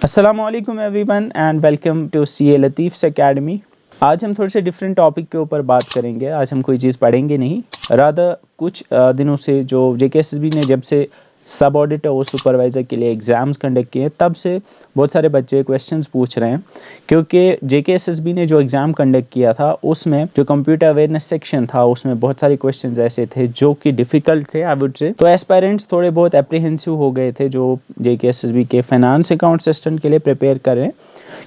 अस्सलामुअलैकुम everyone and welcome to C A Latif's Academy. आज हम थोड़े से डिफरेंट टॉपिक के ऊपर बात करेंगे। आज हम कोई चीज़ पढ़ेंगे नहीं, रादर कुछ दिनों से जो जेकेएसएसबी ने जब से सब ऑडिटर और सुपरवाइज़र के लिए एग्ज़ाम्स कंडक्ट किए तब से बहुत सारे बच्चे क्वेश्चंस पूछ रहे हैं, क्योंकि जेकेएसएसबी ने जो एग्ज़ाम कंडक्ट किया था उसमें जो कंप्यूटर अवेयरनेस सेक्शन था उसमें बहुत सारे क्वेश्चंस ऐसे थे जो कि डिफ़िकल्ट थे आई वुड से। तो एस्पायरेंट्स थोड़े बहुत एप्रीहेंसिव हो गए थे जो जेकेएसएसबी के फाइनेंस अकाउंट असिस्टेंट के लिए प्रिपेयर कर रहे हैं,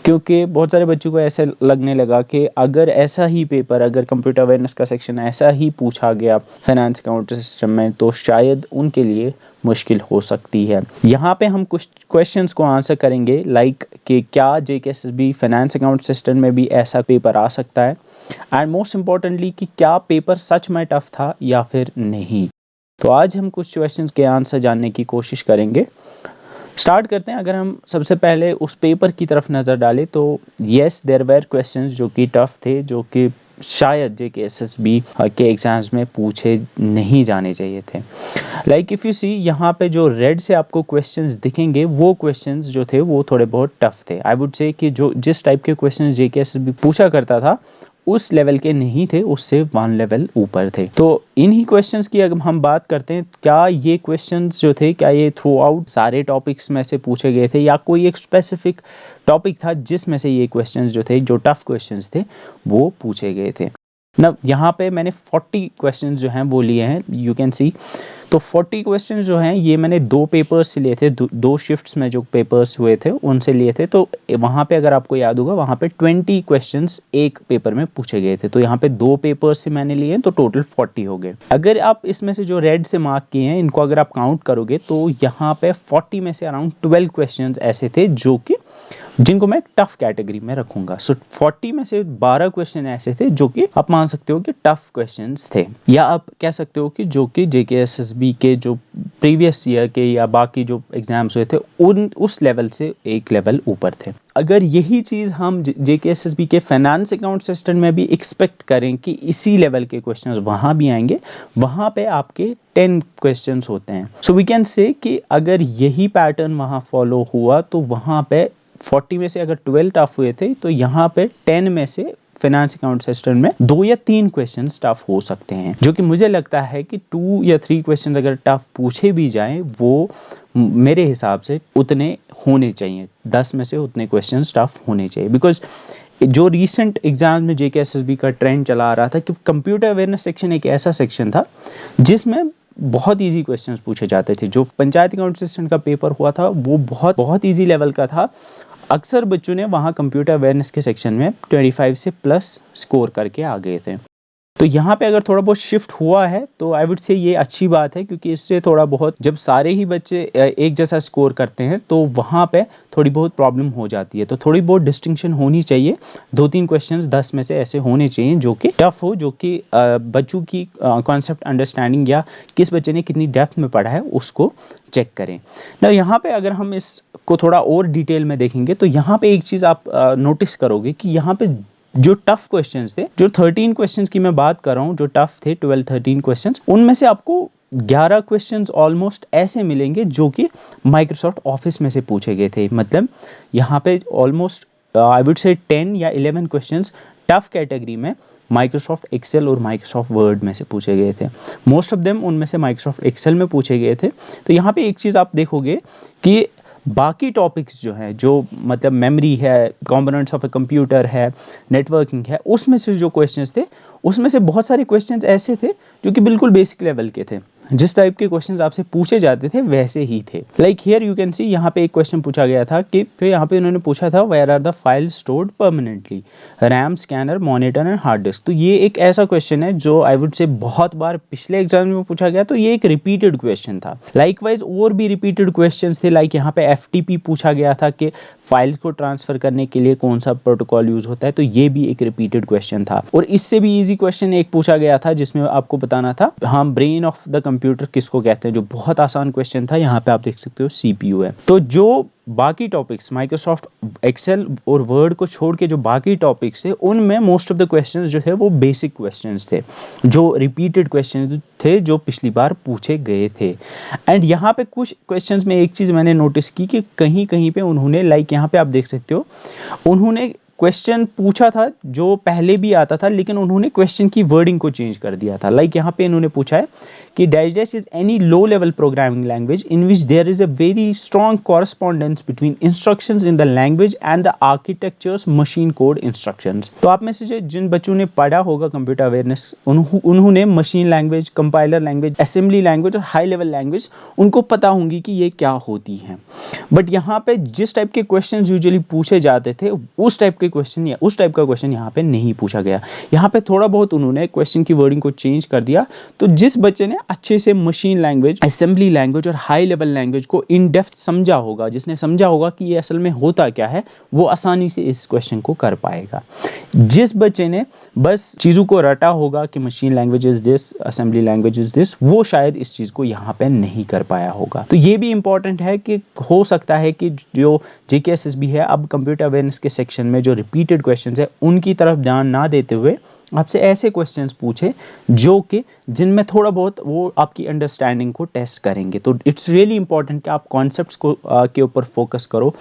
क्योंकि बहुत सारे बच्चों को ऐसे लगने लगा कि अगर ऐसा ही पेपर, अगर कंप्यूटर अवेयरनेस का सेक्शन ऐसा ही पूछा गया फाइनेंस अकाउंट सिस्टम में तो शायद उनके लिए मुश्किल हो सकती है। यहाँ पे हम कुछ क्वेश्चंस को आंसर करेंगे, लाइक कि क्या जेकेएसएसबी फाइनेंस अकाउंट सिस्टम में भी ऐसा पेपर आ सकता है, एंड मोस्ट इम्पॉर्टेंटली कि क्या पेपर सच में टफ था या फिर नहीं। तो आज हम कुछ क्वेश्चंस के आंसर जानने की कोशिश करेंगे। स्टार्ट करते हैं। अगर हम सबसे पहले उस पेपर की तरफ नज़र डालें तो येस देयर वेर क्वेश्चंस जो कि टफ थे, जो कि शायद जेकेएसएसबी के एग्ज़ाम्स में पूछे नहीं जाने चाहिए थे। लाइक इफ़ यू सी, यहाँ पे जो रेड से आपको क्वेश्चंस दिखेंगे वो क्वेश्चंस जो थे वो थोड़े बहुत टफ थे। आई वुड से कि जो जिस टाइप के क्वेश्चंस जेकेएसएसबी पूछा करता था उस लेवल के नहीं थे, उससे वन लेवल ऊपर थे। तो इन्हीं क्वेश्चंस की अगर हम बात करते हैं, क्या ये क्वेश्चंस जो थे क्या ये थ्रू आउट सारे टॉपिक्स में से पूछे गए थे या कोई एक स्पेसिफिक टॉपिक था जिसमें से ये क्वेश्चंस जो थे, जो टफ क्वेश्चंस थे, वो पूछे गए थे। ना यहाँ पे मैंने 40 क्वेश्चंस जो हैं वो लिए हैं, यू कैन सी। तो 40 क्वेश्चंस जो हैं ये मैंने दो पेपर्स से लिए थे, दो शिफ्ट्स में जो पेपर्स हुए थे उनसे लिए थे। तो वहाँ पे अगर आपको याद होगा वहाँ पे 20 क्वेश्चंस एक पेपर में पूछे गए थे। तो यहाँ पे दो पेपर्स से मैंने लिए हैं तो टोटल 40 हो गए। अगर आप इसमें से जो रेड से मार्क किए हैं इनको अगर आप काउंट करोगे तो यहाँ पे 40 में से अराउंड 12 क्वेश्चंस ऐसे थे जो कि जिनको मैं टफ कैटेगरी में रखूंगा। सो 40 में से 12 क्वेश्चन ऐसे थे जो कि आप मान सकते हो कि टफ क्वेश्चंस थे, या आप कह सकते हो कि जो कि जेकेएसएसबी के जो प्रीवियस ईयर के या बाकी जो एग्जाम्स हुए थे उन उस लेवल से एक लेवल ऊपर थे। अगर यही चीज़ हम जेकेएसएसबी के फाइनेंस अकाउंट सिस्टम में भी एक्सपेक्ट करें कि इसी लेवल के क्वेश्चंस वहाँ भी आएंगे, वहाँ पे आपके 10 क्वेश्चंस होते हैं। सो वी कैन से कि अगर यही पैटर्न वहाँ फॉलो हुआ तो वहाँ पे 40 में से अगर 12 टफ हुए थे तो यहाँ पे 10 में से फाइनेंस अकाउंट सिस्टम में 2 या 3 क्वेश्चन टफ हो सकते हैं, जो कि मुझे लगता है कि 2 या 3 क्वेश्चन अगर टफ पूछे भी जाएं वो मेरे हिसाब से उतने होने चाहिए, 10 में से उतने क्वेश्चन टफ होने चाहिए। बिकॉज जो रिसेंट एग्जाम में जेकेएसएसबी का ट्रेंड चला आ रहा था कि कंप्यूटर अवेयरनेस सेक्शन एक ऐसा सेक्शन था जिसमें बहुत इजी क्वेश्चंस पूछे जाते थे। जो पंचायत अकाउंट सिस्टम का पेपर हुआ था वो बहुत बहुत इजी लेवल का था। अक्सर बच्चों ने वहाँ कंप्यूटर अवेयरनेस के सेक्शन में 25 से प्लस स्कोर करके आ गए थे। तो यहाँ पे अगर थोड़ा बहुत शिफ्ट हुआ है तो आई वुड से ये अच्छी बात है, क्योंकि इससे थोड़ा बहुत जब सारे ही बच्चे एक जैसा स्कोर करते हैं तो वहाँ पे थोड़ी बहुत प्रॉब्लम हो जाती है। तो थोड़ी बहुत डिस्टिंक्शन होनी चाहिए, 2-3 क्वेश्चंस 10 में से ऐसे होने चाहिए जो कि टफ हो, जो कि बच्चों की कॉन्सेप्ट अंडरस्टैंडिंग या किस बच्चे ने कितनी डेप्थ में पढ़ा है उसको चेक करें ना। यहाँ पे अगर हम इसको थोड़ा और डिटेल में देखेंगे तो यहाँ पे एक चीज़ आप नोटिस करोगे कि यहाँ पे जो टफ क्वेश्चंस थे, जो 13 क्वेश्चंस की मैं बात कर रहा हूँ, जो टफ थे 12-13 क्वेश्चंस, उनमें से आपको 11 क्वेश्चंस ऑलमोस्ट ऐसे मिलेंगे जो कि माइक्रोसॉफ्ट ऑफिस में से पूछे गए थे। मतलब यहाँ पे ऑलमोस्ट आई वुड से 10 या 11 क्वेश्चंस टफ कैटेगरी में माइक्रोसॉफ्ट एक्सेल और माइक्रोसॉफ्ट वर्ड में से पूछे गए थे। मोस्ट ऑफ देम उनमें से माइक्रोसॉफ्ट एक्सेल में पूछे गए थे। तो यहाँ पे एक चीज़ आप देखोगे कि बाकी टॉपिक्स जो हैं, जो मतलब मेमोरी है, कंपोनेंट्स ऑफ ए कंप्यूटर है, नेटवर्किंग है, उसमें से जो क्वेश्चंस थे उसमें से बहुत सारे क्वेश्चंस ऐसे थे जो कि बिल्कुल बेसिक लेवल के थे। जिस टाइप के क्वेश्चंस आपसे पूछे जाते थे वैसे ही थे। Like here you can see, यहाँ पे एक क्वेश्चन पूछा गया था कि तो यहाँ पे उन्होंने पूछा था where are the file stored permanently, RAM, scanner, monitor and hard disk. तो ये एक ऐसा क्वेश्चन है जो आई वुड से बहुत बार पिछले एग्जाम में पूछा गया, तो ये एक रिपीटेड क्वेश्चन था। लाइकवाइज और भी रिपीटेड क्वेश्चन थे, लाइक यहाँ पे एफटीपी पूछा गया था कि फाइल्स को ट्रांसफर करने के लिए कौन सा प्रोटोकॉल यूज होता है, तो ये भी एक रिपीटेड क्वेश्चन था। और इससे भी इजी क्वेश्चन एक पूछा गया था जिसमें आपको बताना था, हाँ, ब्रेन ऑफ द कंप्यूटर किसको कहते हैं, जो बहुत आसान क्वेश्चन था, यहाँ पे आप देख सकते हो CPU है। तो जो बाकी टॉपिक्स माइक्रोसॉफ्ट एक्सेल और वर्ड को छोड़ के जो बाकी टॉपिक्स थे, उनमें मोस्ट ऑफ द क्वेश्चंस जो थे वो बेसिक क्वेश्चंस थे, जो रिपीटेड क्वेश्चंस थे, जो पिछली बार पूछे गए थे। एंड यहाँ पे कुछ क्वेश्चंस में एक चीज़ मैंने नोटिस की कि कहीं कहीं पे उन्होंने, लाइक यहाँ पे आप देख सकते हो, उन्होंने क्वेश्चन पूछा था जो पहले भी आता था, लेकिन उन्होंने क्वेश्चन की वर्डिंग को चेंज कर दिया था। लाइक यहाँ पे इन्होंने पूछा है कि dash dash is any low level programming language in which there is a very strong correspondence between instructions in the language and the architectures machine code instructions. तो आप में से जिन बच्चों ने पढ़ा होगा कंप्यूटर अवेयरनेस, उन्होंने machine language, compiler language, assembly language और हाई लेवल लैंग्वेज उनको पता होंगी कि ये क्या होती हैं। बट यहाँ पे जिस टाइप के क्वेश्चन यूजुअली पूछे जाते थे, उस टाइप का क्वेश्चन यहाँ पे नहीं पूछा गया। यहाँ पे थोड़ा बहुत उन्होंने क्वेश्चन की वर्डिंग को चेंज कर दिया। तो जिस बच्चे ने अच्छे से मशीन लैंग्वेज, असेंबली लैंग्वेज और हाई लेवल लैंग्वेज को इन डेप्थ समझा होगा, जिसने समझा होगा कि ये असल में होता क्या है, वो आसानी से इस क्वेश्चन को कर पाएगा। जिस बच्चे ने बस चीज़ों को रटा होगा कि machine language is this, assembly language is this, वो शायद इस चीज़ को यहाँ पे नहीं कर पाया होगा। तो ये भी इंपॉर्टेंट है कि हो सकता है कि जो JKSSB है, अब कंप्यूटर अवेयरनेस के सेक्शन में जो रिपीटेड क्वेश्चंस है उनकी तरफ ध्यान ना देते हुए आपसे ऐसे क्वेश्चंस पूछे जो कि जिनमें थोड़ा बहुत वो आपकी अंडरस्टैंडिंग को टेस्ट करेंगे। तो इट्स रियली इंपॉर्टेंट कि आप कॉन्सेप्ट्स को के ऊपर फोकस करो।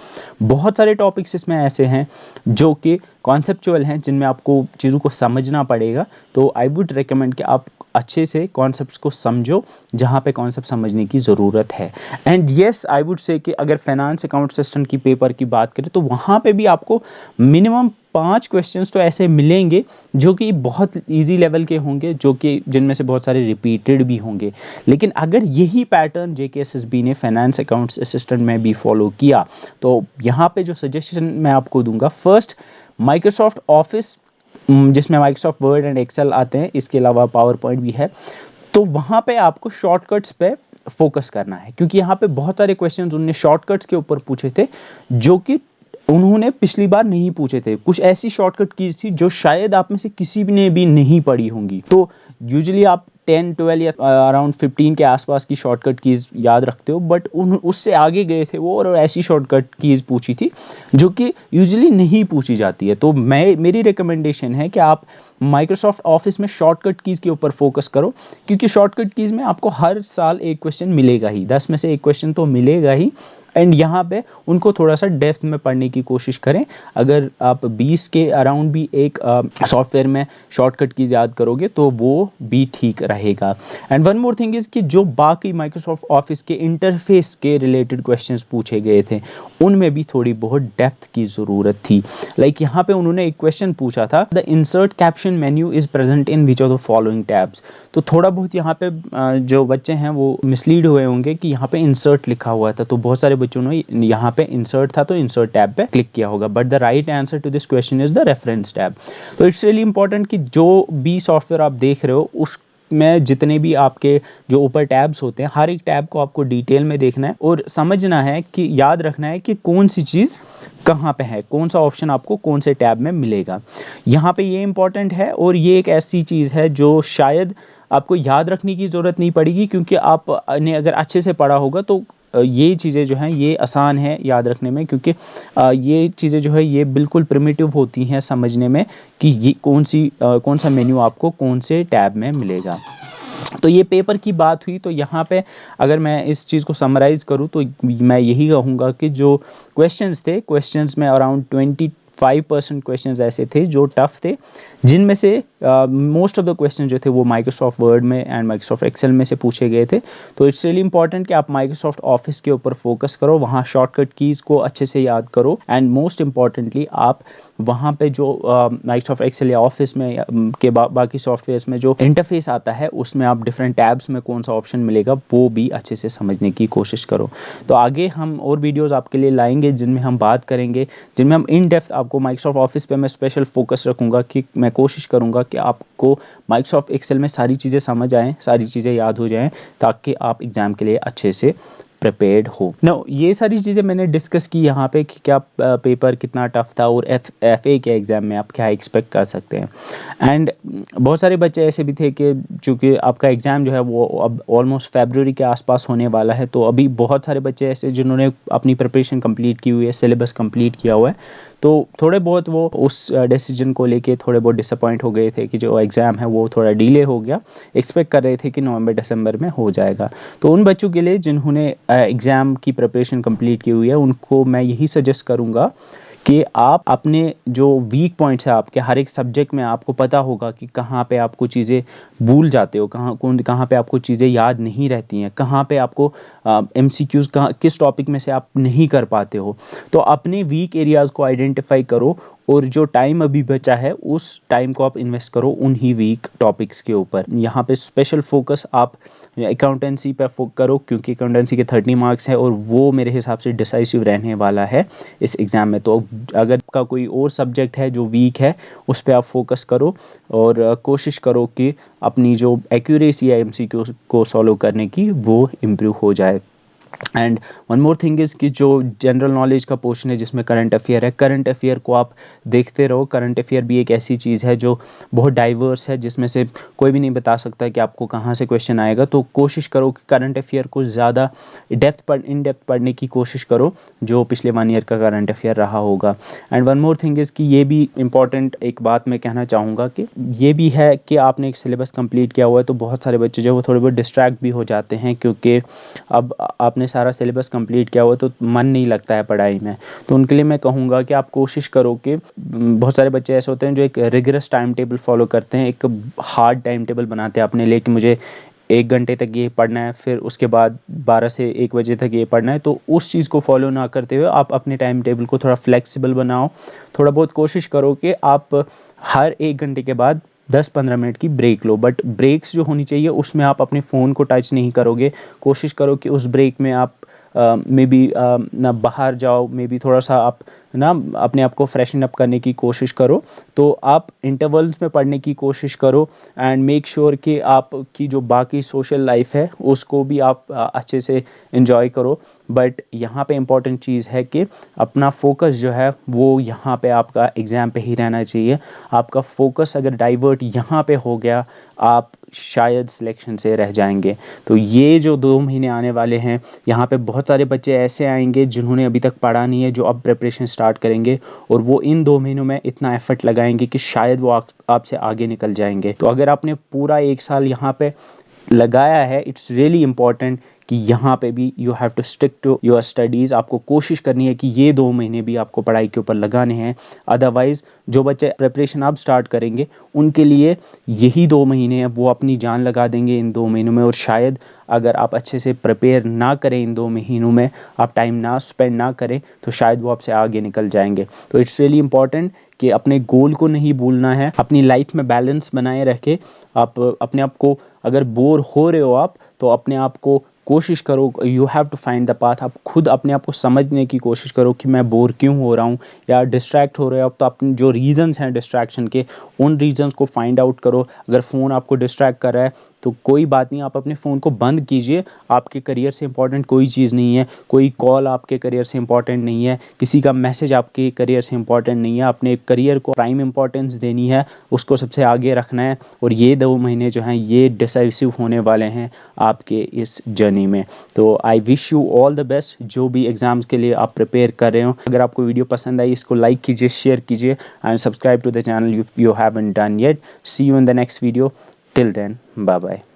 बहुत सारे टॉपिक्स इसमें ऐसे हैं जो कि कॉन्सेप्चुअल हैं, जिनमें आपको चीज़ों को समझना पड़ेगा। तो आई वुड रिकमेंड कि आप अच्छे से कॉन्सेप्ट्स को समझो जहाँ पे कॉन्सेप्ट समझने की ज़रूरत है। And yes, I would say कि अगर फाइनेंस अकाउंट सिस्टम की पेपर की बात करें तो वहाँ पे भी आपको मिनिमम 5 क्वेश्चंस तो ऐसे मिलेंगे जो कि बहुत इजी लेवल के होंगे, जो कि जिनमें से बहुत सारे रिपीटेड भी होंगे। लेकिन अगर यही पैटर्न JKSSB ने फाइनेंस अकाउंट्स असिस्टेंट में भी फॉलो किया, तो यहाँ पे जो सजेशन मैं आपको दूंगा, फर्स्ट माइक्रोसॉफ्ट ऑफिस, जिसमें माइक्रोसॉफ्ट वर्ड एंड एक्सेल आते हैं, इसके अलावा पावर पॉइंट भी है, तो वहाँ पे आपको शॉर्टकट्स पे फोकस करना है, क्योंकि यहाँ पे बहुत सारे क्वेश्चंस उन्होंने शॉर्टकट्स के ऊपर पूछे थे जो कि उन्होंने पिछली बार नहीं पूछे थे। कुछ ऐसी शॉर्टकट कीज थी जो शायद आप में से किसी ने भी नहीं पढ़ी होंगी। तो यूजुअली आप 10, 12 या अराउंड 15 के आसपास की शॉर्टकट कीज याद रखते हो, बट उससे आगे गए थे वो और ऐसी शॉर्टकट कीज पूछी थी जो कि यूजुअली नहीं पूछी जाती है। तो मेरी रिकमेंडेशन है कि आप माइक्रोसॉफ्ट ऑफिस में शॉर्टकट कीज़ के ऊपर फोकस करो, क्योंकि शॉर्टकट कीज़ में आपको हर साल एक क्वेश्चन मिलेगा ही, 10 में से एक क्वेश्चन तो मिलेगा ही। एंड यहाँ पे उनको थोड़ा सा डेप्थ में पढ़ने की कोशिश करें। अगर आप 20 के अराउंड भी एक सॉफ्टवेयर में शॉर्टकट कीज़ याद करोगे तो वो भी ठीक रहेगा। And one more thing is कि जो बाकी माइक्रोसॉफ्ट ऑफिस के इंटरफेस के रिलेटेड क्वेश्चंस पूछे गए थे, उनमें भी थोड़ी बहुत डेप्थ की ज़रूरत थी। लाइक यहाँ पे उन्होंने एक क्वेश्चन पूछा था, the insert caption menu is present in which of the following tabs. तो थोड़ा बहुत यहाँ पे जो बच्चे हैं वो मिसलीड हुए होंगे कि यहाँ पे इंसर्ट लिखा हुआ था, तो बहुत सारे बच्चों ने यहाँ पे इंसर्ट था तो इंसर्ट टैब पे क्लिक किया होगा, but the right answer to this question is the reference tab. तो इट्स रियली इंपॉर्टेंट कि जो भी सॉफ्टवेयर आप देख रहे हो उसमें जितने भी आपके जो ऊपर टैब्स होते हैं, हर एक टैब को आपको डिटेल में देखना है और समझना है कि याद रखना है कि कौन सी चीज़ कहाँ पे है, कौन सा ऑप्शन आपको कौन से टैब में मिलेगा। यहाँ पे ये इंपॉर्टेंट है और ये एक ऐसी चीज़ है जो शायद आपको याद रखने की ज़रूरत नहीं पड़ेगी, क्योंकि आपने अगर अच्छे से पढ़ा होगा तो ये चीज़ें जो हैं ये आसान है याद रखने में, क्योंकि ये चीज़ें जो है ये बिल्कुल प्रिमिटिव होती हैं समझने में कि ये कौन सा मेन्यू आपको कौन से टैब में मिलेगा। तो ये पेपर की बात हुई। तो यहाँ पे अगर मैं इस चीज़ को समराइज़ करूँ तो मैं यही कहूँगा कि जो क्वेश्चंस में अराउंड 25% क्वेश्चंस ऐसे थे जो टफ थे, जिनमें से मोस्ट ऑफ द क्वेश्चन जो थे वो माइक्रोसॉफ्ट वर्ड में एंड माइक्रोसॉफ्ट एक्सेल में से पूछे गए थे। तो इट्स रियली इंपॉर्टेंट कि आप माइक्रोसॉफ्ट ऑफिस के ऊपर फोकस करो, वहाँ शॉर्टकट कीज़ को अच्छे से याद करो, एंड मोस्ट इंपॉर्टेंटली आप वहाँ पे जो माइक्रोसॉफ्ट एक्सेल या ऑफिस में के बाकी सॉफ्टवेयर्स में जो इंटरफेस आता है उसमें आप डिफरेंट टैब्स में कौन सा ऑप्शन मिलेगा वो भी अच्छे से समझने की कोशिश करो। तो आगे हम और वीडियोज़ आपके लिए लाएंगे जिनमें हम बात करेंगे, जिनमें हम इन डेप्थ आपको माइक्रोसॉफ्ट ऑफिस पे मैं स्पेशल फोकस रखूँगा कि मैं कोशिश करूँगा कि आपको माइक्रोसॉफ्ट एक्सेल में सारी चीज़ें समझ आएँ, सारी चीज़ें याद हो जाएँ, ताकि आप एग्ज़ाम के लिए अच्छे से प्रिपेयर्ड हो। नो, ये सारी चीज़ें मैंने डिस्कस की यहाँ पे कि क्या पेपर कितना टफ था और FA के एग्ज़ाम में आप क्या एक्सपेक्ट कर सकते हैं। एंड बहुत सारे बच्चे ऐसे भी थे कि चूँकि आपका एग्ज़ाम जो है वो अब ऑलमोस्ट फरवरी के आसपास होने वाला है, तो अभी बहुत सारे बच्चे ऐसे जिन्होंने अपनी प्रिपरेशन कंप्लीट की हुई है, सिलेबस कंप्लीट किया हुआ है, तो थोड़े बहुत वो उस डिसीजन को लेके थोड़े बहुत डिसअपॉइंट हो गए थे कि जो एग्ज़ाम है वो थोड़ा डिले हो गया। एक्सपेक्ट कर रहे थे कि नवंबर दिसंबर में हो जाएगा। तो उन बच्चों के लिए जिन्होंने एग्ज़ाम की प्रिपरेशन कंप्लीट की हुई है, उनको मैं यही सजेस्ट करूँगा कि आप अपने जो वीक पॉइंट्स है आपके हर एक सब्जेक्ट में, आपको पता होगा कि कहाँ पे आपको चीज़ें भूल जाते हो, कहाँ पे आपको चीज़ें याद नहीं रहती हैं, कहाँ पे आपको MCQs कहाँ किस टॉपिक में से आप नहीं कर पाते हो। तो अपने वीक एरियाज़ को आइडेंटिफाई करो और जो टाइम अभी बचा है उस टाइम को आप इन्वेस्ट करो उन्हीं वीक टॉपिक्स के ऊपर। यहाँ पे स्पेशल फोकस आप अकाउंटेंसी पे फोकस करो, क्योंकि अकाउंटेंसी के 30 मार्क्स है और वो मेरे हिसाब से डिसाइसिव रहने वाला है इस एग्ज़ाम में। तो अगर आपका कोई और सब्जेक्ट है जो वीक है उस पर आप फोकस करो और कोशिश करो कि अपनी जो एक्यूरेसी है MCQ को सॉल्व करने की वो इम्प्रूव हो जाए। And one more thing is कि जो जनरल नॉलेज का पोर्शन है जिसमें करंट अफेयर है, करंट अफेयर को आप देखते रहो। करंट अफेयर भी एक ऐसी चीज़ है जो बहुत डाइवर्स है, जिसमें से कोई भी नहीं बता सकता कि आपको कहाँ से क्वेश्चन आएगा। तो कोशिश करो कि करंट अफेयर को ज़्यादा इन डेप्थ पढ़ने की कोशिश करो जो पिछले 1 ईयर का करंट अफेयर रहा होगा। And one more thing is कि ये भी इंपॉर्टेंट एक बात मैं कहना चाहूँगा कि ये भी है कि आपने एक सिलेबस कंप्लीट किया हुआ है, तो बहुत सारे बच्चे जो है वो थोड़े बहुत डिस्ट्रैक्ट भी हो जाते हैं, क्योंकि अब आपने सारा सिलेबस कंप्लीट किया हुआ तो मन नहीं लगता है पढ़ाई में। तो उनके लिए मैं कहूँगा कि आप कोशिश करो कि बहुत सारे बच्चे ऐसे होते हैं जो एक रिगरस टाइम टेबल फॉलो करते हैं, एक हार्ड टाइम टेबल बनाते हैं अपने लिए कि मुझे 1 घंटे तक ये पढ़ना है, फिर उसके बाद 12 से 1 बजे तक ये पढ़ना है। तो उस चीज़ को फॉलो ना करते हुए आप अपने टाइम टेबल को थोड़ा फ्लेक्सिबल बनाओ। थोड़ा बहुत कोशिश करो कि आप हर 1 घंटे के बाद 10-15 मिनट की ब्रेक लो, बट ब्रेक्स जो होनी चाहिए उसमें आप अपने फ़ोन को टच नहीं करोगे। कोशिश करो कि उस ब्रेक में आप मे बी ना बाहर जाओ, मे बी थोड़ा सा आप ना अपने आप को फ्रेशन अप करने की कोशिश करो। तो आप इंटरवल्स में पढ़ने की कोशिश करो एंड मेक श्योर कि आपकी जो बाकी सोशल लाइफ है उसको भी आप अच्छे से एंजॉय करो। बट यहाँ पे इम्पॉर्टेंट चीज़ है कि अपना फोकस जो है वो यहाँ पे आपका एग्ज़ाम पे ही रहना चाहिए। आपका फोकस अगर डाइवर्ट यहाँ पे हो गया, आप शायद सिलेक्शन से रह जाएंगे। तो ये जो 2 महीने आने वाले हैं, यहाँ पे बहुत सारे बच्चे ऐसे आएंगे जिन्होंने अभी तक पढ़ा नहीं है, जो अब प्रिपरेशन स्टार्ट करेंगे और वो इन 2 महीनों में इतना एफर्ट लगाएंगे कि शायद वो आपसे आगे निकल जाएंगे। तो अगर आपने पूरा 1 साल यहाँ पे लगाया है, इट्स रियली इम्पॉर्टेंट कि यहाँ पे भी you have to stick to your studies. आपको कोशिश करनी है कि ये 2 महीने भी आपको पढ़ाई के ऊपर लगाने हैं। अदरवाइज़ जो बच्चे प्रिपरेशन अब स्टार्ट करेंगे उनके लिए यही 2 महीने हैं, वो अपनी जान लगा देंगे इन 2 महीनों में। और शायद अगर आप अच्छे से प्रिपेयर ना करें इन 2 महीनों में, आप टाइम ना स्पेंड ना करें, तो शायद वो आपसे आगे निकल जाएंगे। तो इट्स रियली इंपॉर्टेंट कि अपने गोल को नहीं भूलना है, अपनी लाइफ में बैलेंस बनाए रखें। आप अपने आप को, अगर बोर हो रहे हो आप, तो अपने आप को कोशिश करो, you have to find the path. आप खुद अपने आप को समझने की कोशिश करो कि मैं बोर क्यों हो रहा हूँ या डिस्ट्रैक्ट हो रहे हो। तो अपने जो रीज़न्स हैं डिस्ट्रैक्शन के, उन रीज़न्स को फाइंड आउट करो। अगर फ़ोन आपको डिस्ट्रैक्ट कर रहा है तो कोई बात नहीं, आप अपने फ़ोन को बंद कीजिए। आपके करियर से इंपॉर्टेंट कोई चीज़ नहीं है, कोई कॉल आपके करियर से इंपॉर्टेंट नहीं है, किसी का मैसेज आपके करियर से इंपॉर्टेंट नहीं है। अपने करियर को प्राइम इंपॉर्टेंस देनी है, उसको सबसे आगे रखना है। और ये 2 महीने जो हैं ये डिसाइसिव होने वाले हैं आपके इस जर्नी में। तो I wish you all the best जो भी एग्ज़ाम्स के लिए आप प्रिपेयर कर रहे हो। अगर आपको वीडियो पसंद आई, इसको लाइक कीजिए, शेयर कीजिए and subscribe to the channel if you haven't done yet. See you in the next video. Till then, bye bye.